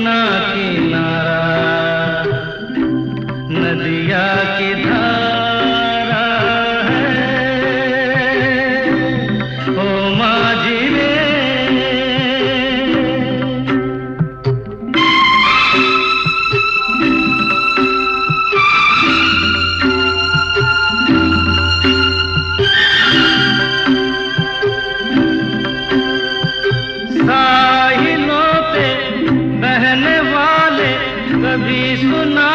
यमुना किनारा, नदिया की धारा है ओ माझी रे। साहिलों पे बहने वाले कभी सुना